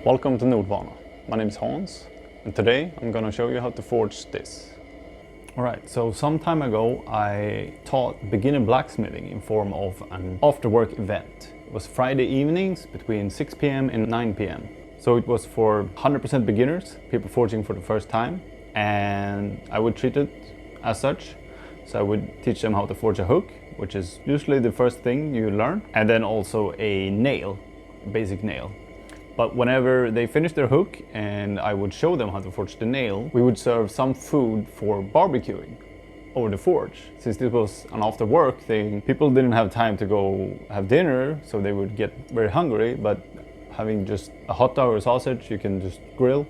Welcome to Nordvana. My name is Hans, and today I'm gonna show you how to forge this. Alright, so some time ago I taught beginner blacksmithing in form of an after-work event. It was Friday evenings between 6 p.m. and 9 p.m. So it was for 100% beginners, people forging for the first time, and I would treat it as such. So I would teach them how to forge a hook, which is usually the first thing you learn, and then also a nail, a basic nail. But whenever they finished their hook and I would show them how to forge the nail, we would serve some food for barbecuing over the forge. Since this was an after work thing, people didn't have time to go have dinner, so they would get very hungry, but having just a hot dog or sausage, you can just grill.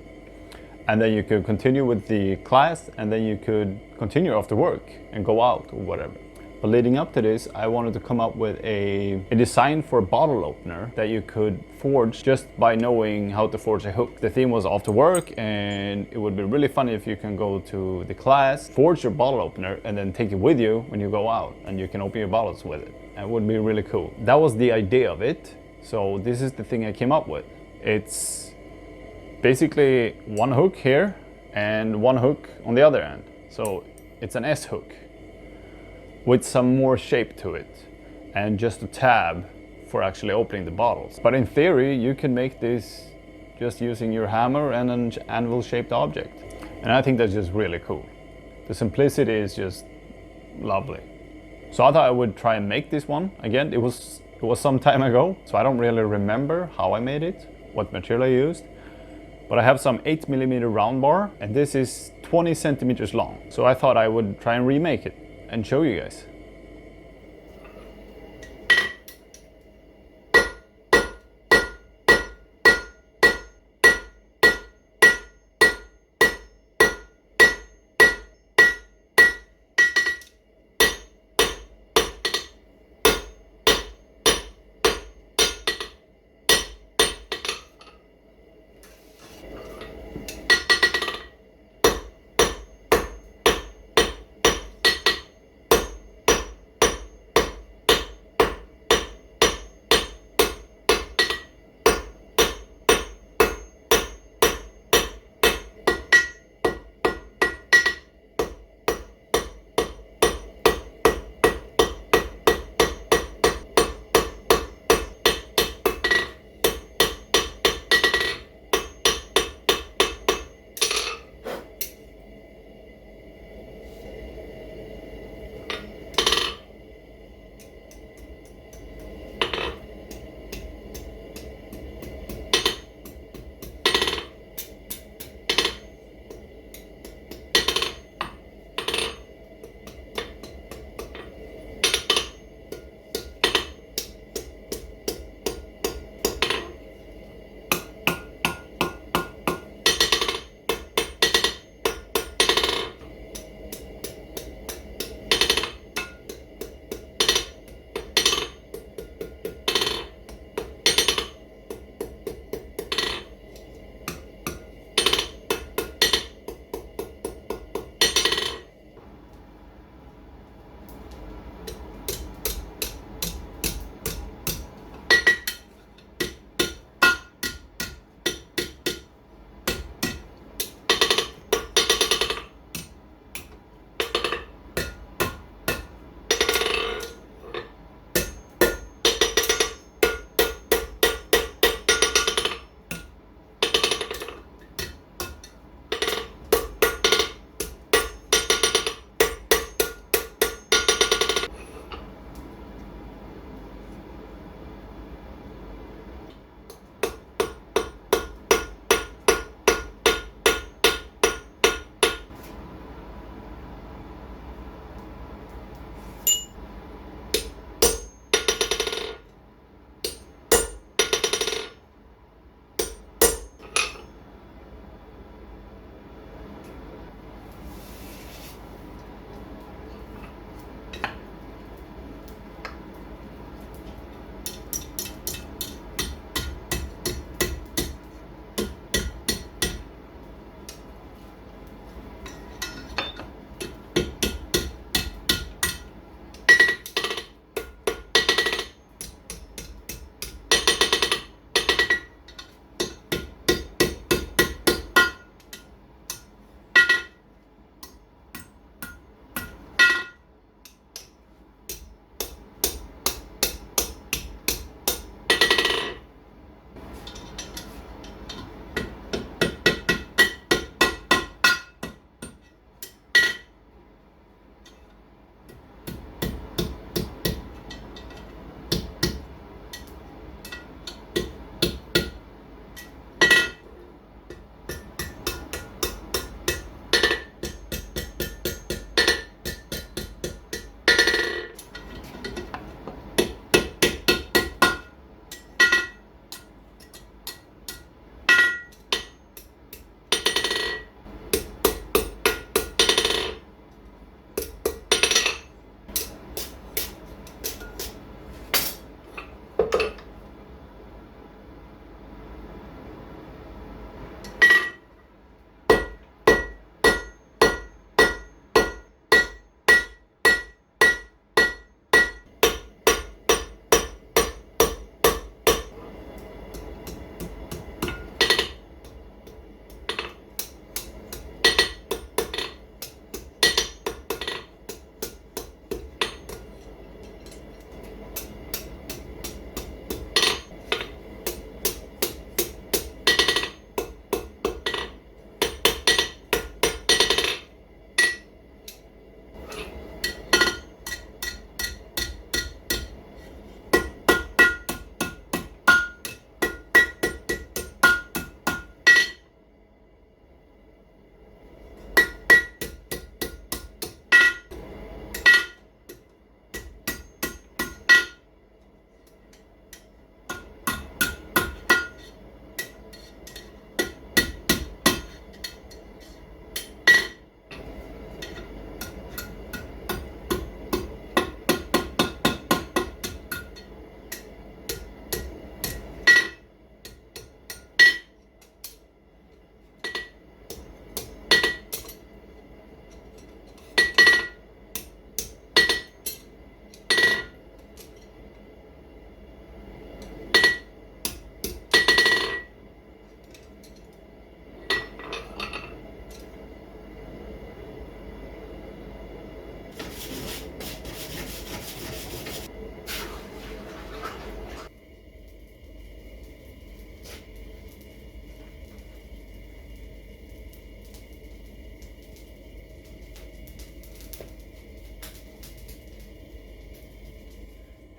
And then you could continue with the class, and then you could continue after work and go out or whatever. But leading up to this, I wanted to come up with a design for a bottle opener that you could forge just by knowing how to forge a hook. The theme was after work, and it would be really funny if you can go to the class, forge your bottle opener, and then take it with you when you go out, and you can open your bottles with it. It would be really cool. That was the idea of it. So this is the thing I came up with. It's basically one hook here and one hook on the other end. So it's an S hook with some more shape to it and just a tab for actually opening the bottles. But in theory, you can make this just using your hammer and an anvil shaped object. And I think that's just really cool. The simplicity is just lovely. So I thought I would try and make this one. Again, it was some time ago, so I don't really remember how I made it, what material I used. But I have some 8mm round bar, and this is 20 centimeters long. So I thought I would try and remake it and show you guys.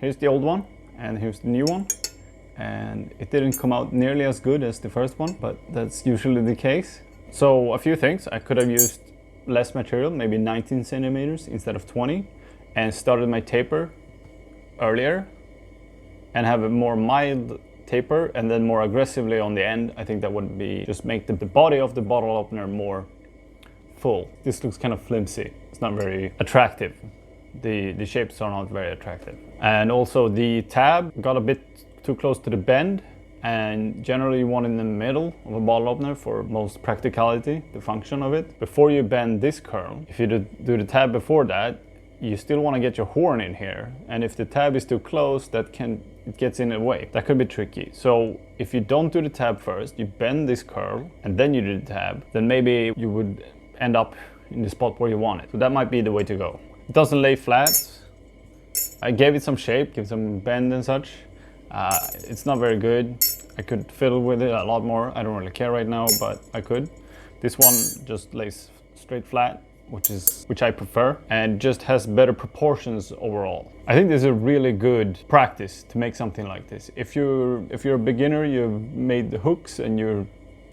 here's the old one and here's the new one. And it didn't come out nearly as good as the first one, but that's usually the case. So a few things, I could have used less material, maybe 19 centimeters instead of 20, and started my taper earlier and have a more mild taper and then more aggressively on the end. I think that would be just make the body of the bottle opener more full. This looks kind of flimsy. It's not very attractive. The shapes are not very attractive. And also the tab got a bit too close to the bend, and generally you want it in the middle of a bottle opener for most practicality, the function of it. Before you bend this curl, if you do the tab before that, you still want to get your horn in here, and if the tab is too close, it gets in the way. That could be tricky. So if you don't do the tab first, you bend this curl and then you do the tab, then maybe you would end up in the spot where you want it. So that might be the way to go. It doesn't lay flat. I gave it some shape, give some bend and such. It's not very good. I could fiddle with it a lot more. I don't really care right now, but I could. This one just lays straight flat, which I prefer, and just has better proportions overall. I think this is a really good practice to make something like this. If you're a beginner, you've made the hooks and you're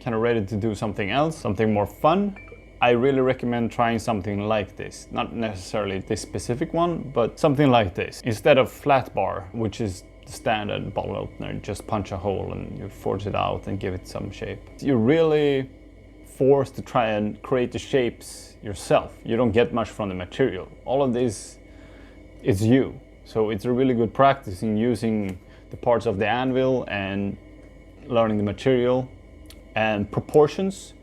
kind of ready to do something else, something more fun, I really recommend trying something like this. Not necessarily this specific one, but something like this. Instead of flat bar, which is the standard bottle opener, just punch a hole and you force it out and give it some shape. You're really forced to try and create the shapes yourself. You don't get much from the material. All of this is you. So it's a really good practice in using the parts of the anvil and learning the material. And proportions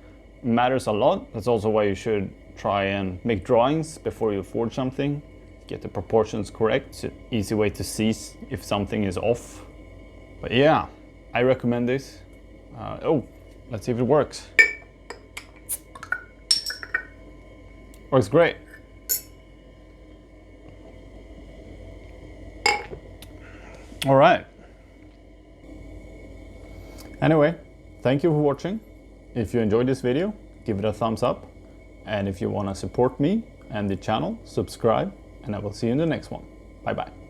matters a lot. That's also why you should try and make drawings before you forge something. Get the proportions correct. It's an easy way to see if something is off. But yeah, I recommend this. Let's see if it works. Works great. All right. Anyway, thank you for watching. If you enjoyed this video, give it a thumbs up. And if you want to support me and the channel, subscribe, and I will see you in the next one. Bye bye.